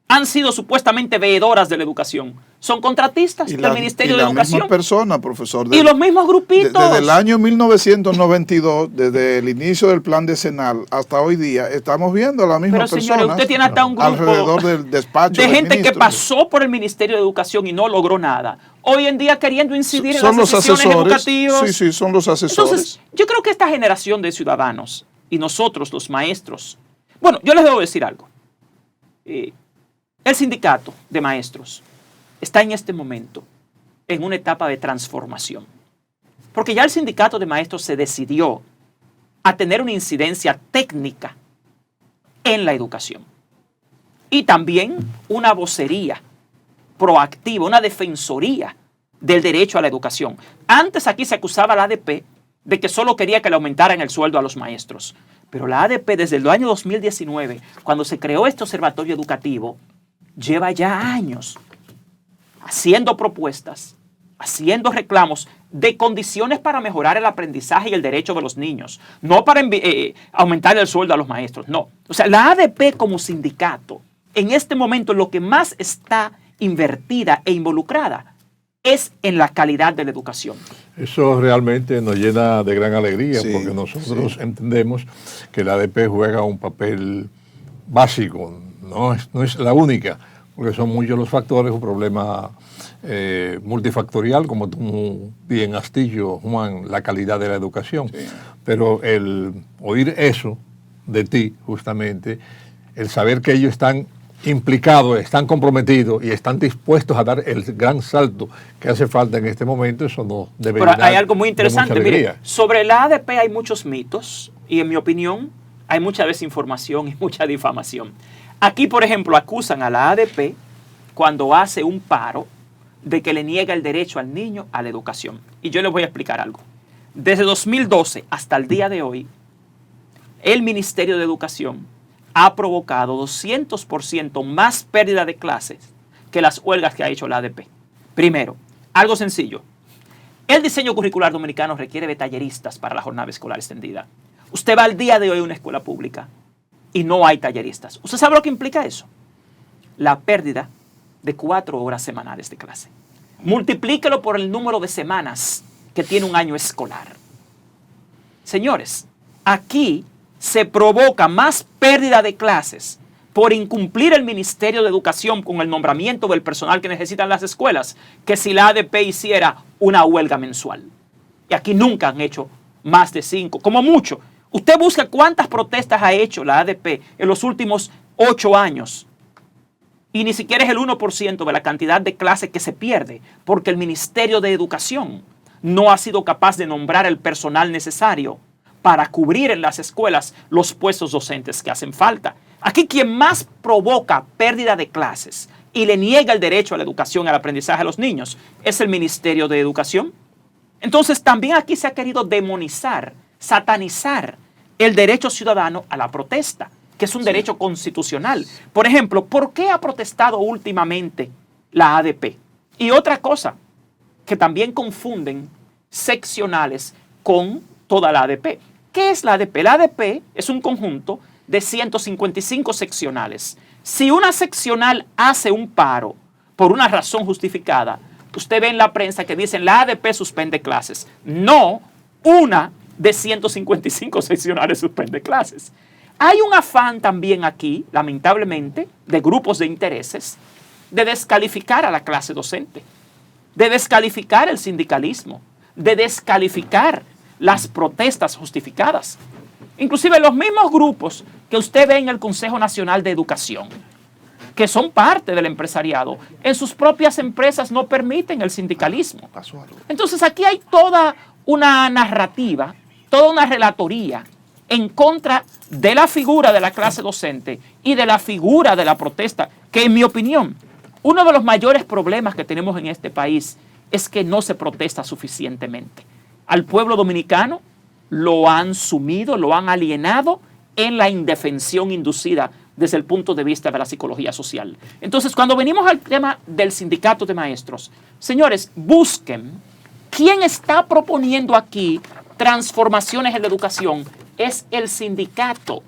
han sido supuestamente veedoras de la educación son contratistas del Ministerio de Educación. Y la misma persona, profesor. Y los mismos grupitos. Desde el año 1992, desde el inicio del plan decenal hasta hoy día, estamos viendo a la misma persona. Pero señores, usted tiene hasta un grupo alrededor del despacho de gente que pasó por el Ministerio de Educación y no logró nada. Hoy en día queriendo incidir en las decisiones educativas. Sí, son los asesores. Entonces, yo creo que esta generación de ciudadanos y nosotros, los maestros, bueno, yo les debo decir algo. El sindicato de maestros está en este momento en una etapa de transformación. Porque ya el sindicato de maestros se decidió a tener una incidencia técnica en la educación. Y también una vocería proactiva, una defensoría del derecho a la educación. Antes aquí se acusaba a la ADP de que solo quería que le aumentaran el sueldo a los maestros. Pero la ADP desde el año 2019, cuando se creó este observatorio educativo, lleva ya años haciendo propuestas, haciendo reclamos de condiciones para mejorar el aprendizaje y el derecho de los niños, no para aumentar el sueldo a los maestros, no. O sea, la ADP como sindicato, en este momento lo que más está invertida e involucrada es en la calidad de la educación. Eso realmente nos llena de gran alegría, porque nosotros entendemos que la ADP juega un papel básico, no es la única, porque son muchos los factores, un problema multifactorial, como tú bien has dicho, Juan, la calidad de la educación. Sí. Pero el oír eso de ti, justamente, el saber que ellos están implicados, están comprometidos y están dispuestos a dar el gran salto que hace falta en este momento, eso no debería. Pero hay algo muy interesante, mire, sobre la ADP hay muchos mitos y en mi opinión hay mucha desinformación y mucha difamación. Aquí, por ejemplo, acusan a la ADP cuando hace un paro de que le niega el derecho al niño a la educación. Y yo les voy a explicar algo. Desde 2012 hasta el día de hoy, el Ministerio de Educación ha provocado 200% más pérdida de clases que las huelgas que ha hecho la ADP. Primero, algo sencillo. El diseño curricular dominicano requiere de talleristas para la jornada escolar extendida. Usted va al día de hoy a una escuela pública y no hay talleristas. ¿Usted sabe lo que implica eso? La pérdida de 4 horas semanales de clase. Multiplíquelo por el número de semanas que tiene un año escolar. Señores, aquí se provoca más pérdida de clases por incumplir el Ministerio de Educación con el nombramiento del personal que necesitan las escuelas que si la ADP hiciera una huelga mensual. Y aquí nunca han hecho más de 5, como mucho. Usted busca cuántas protestas ha hecho la ADP en los últimos 8 años. Y ni siquiera es el 1% de la cantidad de clases que se pierde, porque el Ministerio de Educación no ha sido capaz de nombrar el personal necesario para cubrir en las escuelas los puestos docentes que hacen falta. Aquí quien más provoca pérdida de clases y le niega el derecho a la educación y al aprendizaje a los niños es el Ministerio de Educación. Entonces también aquí se ha querido demonizar, satanizar el derecho ciudadano a la protesta, que es un derecho constitucional. Por ejemplo, ¿por qué ha protestado últimamente la ADP? Y otra cosa, que también confunden seccionales con toda la ADP. ¿Qué es la ADP? La ADP es un conjunto de 155 seccionales. Si una seccional hace un paro por una razón justificada, usted ve en la prensa que dicen la ADP suspende clases. No, una de 155 seccionales suspende clases. Hay un afán también aquí, lamentablemente, de grupos de intereses, de descalificar a la clase docente, de descalificar el sindicalismo, de descalificar las protestas justificadas. Inclusive los mismos grupos que usted ve en el Consejo Nacional de Educación, que son parte del empresariado, en sus propias empresas no permiten el sindicalismo. Entonces aquí hay toda una narrativa, toda una relatoría en contra de la figura de la clase docente y de la figura de la protesta, que en mi opinión, uno de los mayores problemas que tenemos en este país es que no se protesta suficientemente. Al pueblo dominicano lo han sumido, lo han alienado en la indefensión inducida desde el punto de vista de la psicología social. Entonces, cuando venimos al tema del sindicato de maestros, señores, busquen quién está proponiendo aquí transformaciones en la educación. Es el sindicato.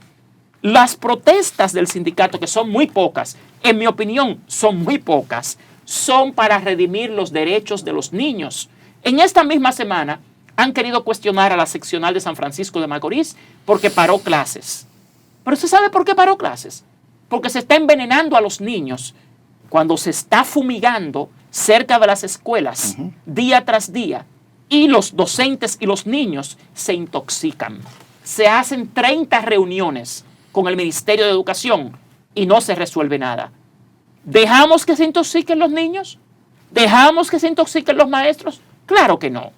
Las protestas del sindicato, que son muy pocas, en mi opinión son muy pocas, son para redimir los derechos de los niños. En esta misma semana han querido cuestionar a la seccional de San Francisco de Macorís porque paró clases. Pero ¿usted sabe por qué paró clases? Porque se está envenenando a los niños cuando se está fumigando cerca de las escuelas día tras día y los docentes y los niños se intoxican. Se hacen 30 reuniones con el Ministerio de Educación y no se resuelve nada. ¿Dejamos que se intoxiquen los niños? ¿Dejamos que se intoxiquen los maestros? Claro que no.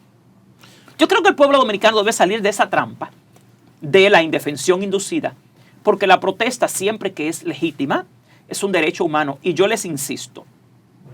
Yo creo que el pueblo dominicano debe salir de esa trampa de la indefensión inducida, porque la protesta, siempre que es legítima, es un derecho humano. Y yo les insisto,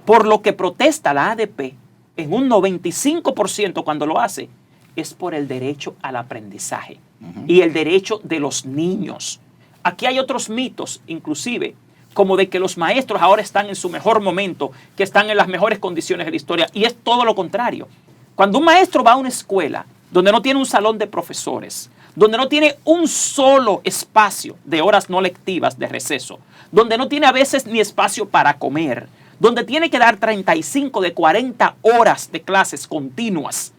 por lo que protesta la ADP, en un 95% cuando lo hace, es por el derecho al aprendizaje y el derecho de los niños. Aquí hay otros mitos, inclusive, como de que los maestros ahora están en su mejor momento, que están en las mejores condiciones de la historia, y es todo lo contrario. Cuando un maestro va a una escuela donde no tiene un salón de profesores, donde no tiene un solo espacio de horas no lectivas de receso, donde no tiene a veces ni espacio para comer, donde tiene que dar 35 de 40 horas de clases continuas.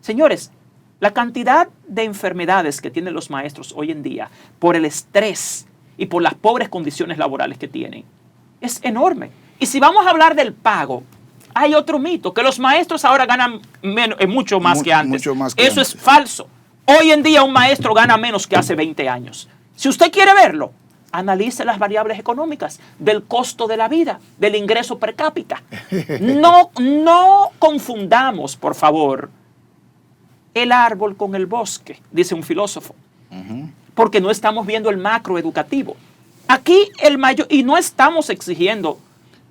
Señores, la cantidad de enfermedades que tienen los maestros hoy en día por el estrés y por las pobres condiciones laborales que tienen es enorme. Y si vamos a hablar del pago, hay otro mito, que los maestros ahora ganan mucho más que antes. Eso es falso. Hoy en día un maestro gana menos que hace 20 años. Si usted quiere verlo, analice las variables económicas del costo de la vida, del ingreso per cápita. No confundamos, por favor, el árbol con el bosque, dice un filósofo, porque no estamos viendo el macro educativo. Aquí y no estamos exigiendo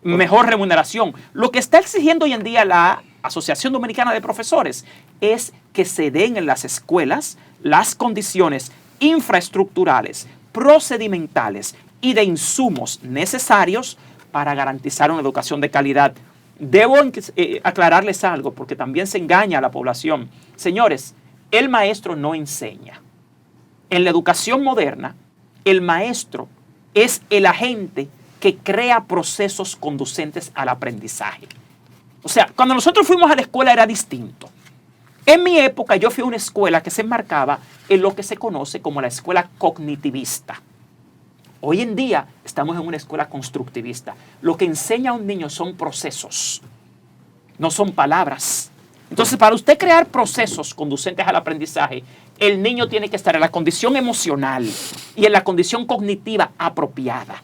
mejor remuneración. Lo que está exigiendo hoy en día la Asociación Dominicana de Profesores es que se den en las escuelas las condiciones infraestructurales, procedimentales y de insumos necesarios para garantizar una educación de calidad. Debo aclararles algo, porque también se engaña a la población. Señores, el maestro no enseña. En la educación moderna, el maestro es el agente que crea procesos conducentes al aprendizaje. O sea, cuando nosotros fuimos a la escuela era distinto. En mi época yo fui a una escuela que se enmarcaba en lo que se conoce como la escuela cognitivista. Hoy en día estamos en una escuela constructivista. Lo que enseña a un niño son procesos, no son palabras. Entonces, para usted crear procesos conducentes al aprendizaje, el niño tiene que estar en la condición emocional y en la condición cognitiva apropiada.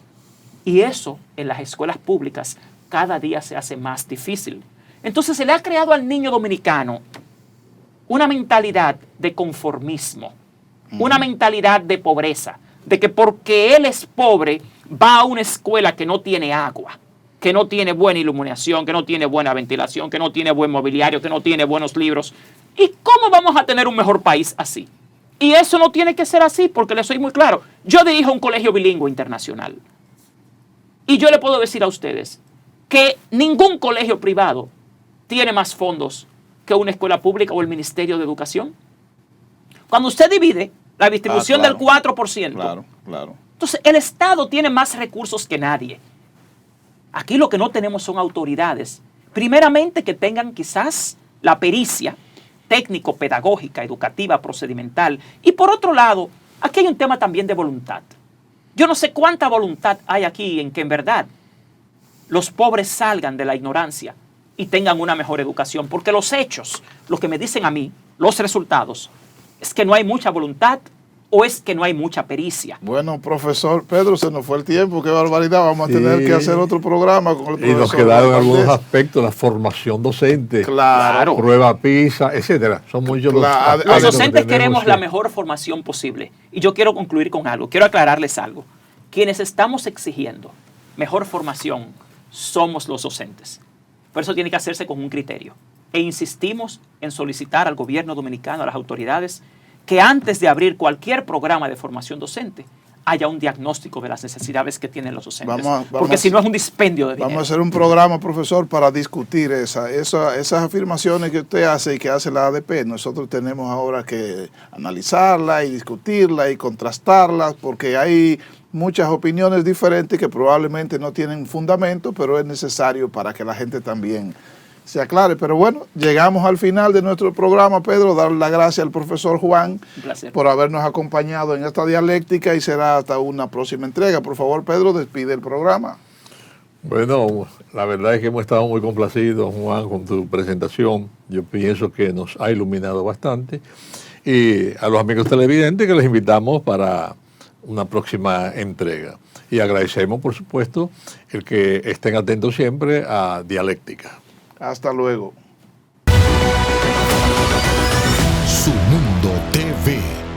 Y eso en las escuelas públicas cada día se hace más difícil. Entonces se le ha creado al niño dominicano una mentalidad de conformismo, una mentalidad de pobreza, de que porque él es pobre va a una escuela que no tiene agua, que no tiene buena iluminación, que no tiene buena ventilación, que no tiene buen mobiliario, que no tiene buenos libros. ¿Y cómo vamos a tener un mejor país así? Y eso no tiene que ser así, porque les soy muy claro. Yo dirijo un colegio bilingüe internacional. Y yo le puedo decir a ustedes que ningún colegio privado tiene más fondos que una escuela pública o el Ministerio de Educación. Cuando usted divide la distribución del 4%, claro. Entonces el Estado tiene más recursos que nadie. Aquí lo que no tenemos son autoridades, primeramente que tengan quizás la pericia técnico-pedagógica, educativa, procedimental. Y por otro lado, aquí hay un tema también de voluntad. Yo no sé cuánta voluntad hay aquí en que en verdad los pobres salgan de la ignorancia y tengan una mejor educación, porque los hechos, lo que me dicen a mí, los resultados, es que no hay mucha voluntad o es que no hay mucha pericia. Bueno, profesor Pedro, se nos fue el tiempo, qué barbaridad, vamos a tener que hacer otro programa con el profesor. Y nos quedaron algunos aspectos, la formación docente, claro, prueba PISA, etcétera. Son muchos los docentes queremos la mejor formación posible. Y yo quiero concluir con algo, quiero aclararles algo. quienes estamos exigiendo mejor formación somos los docentes. Por eso tiene que hacerse con un criterio. E insistimos en solicitar al gobierno dominicano, a las autoridades, que antes de abrir cualquier programa de formación docente, haya un diagnóstico de las necesidades que tienen los docentes. Porque si no es un dispendio de dinero. Vamos a hacer un programa, profesor, para discutir esas afirmaciones que usted hace y que hace la ADP. Nosotros tenemos ahora que analizarla y discutirla y contrastarla, porque hay muchas opiniones diferentes que probablemente no tienen fundamento, pero es necesario para que la gente también se aclare. Pero bueno, llegamos al final de nuestro programa, Pedro. Darle las gracias al profesor Juan por habernos acompañado en esta dialéctica y será hasta una próxima entrega. Por favor, Pedro, despide el programa. Bueno, la verdad es que hemos estado muy complacidos, Juan, con tu presentación. Yo pienso que nos ha iluminado bastante. Y a los amigos televidentes que les invitamos para una próxima entrega. Y agradecemos, por supuesto, el que estén atentos siempre a Dialéctica. Hasta luego. Su Mundo TV.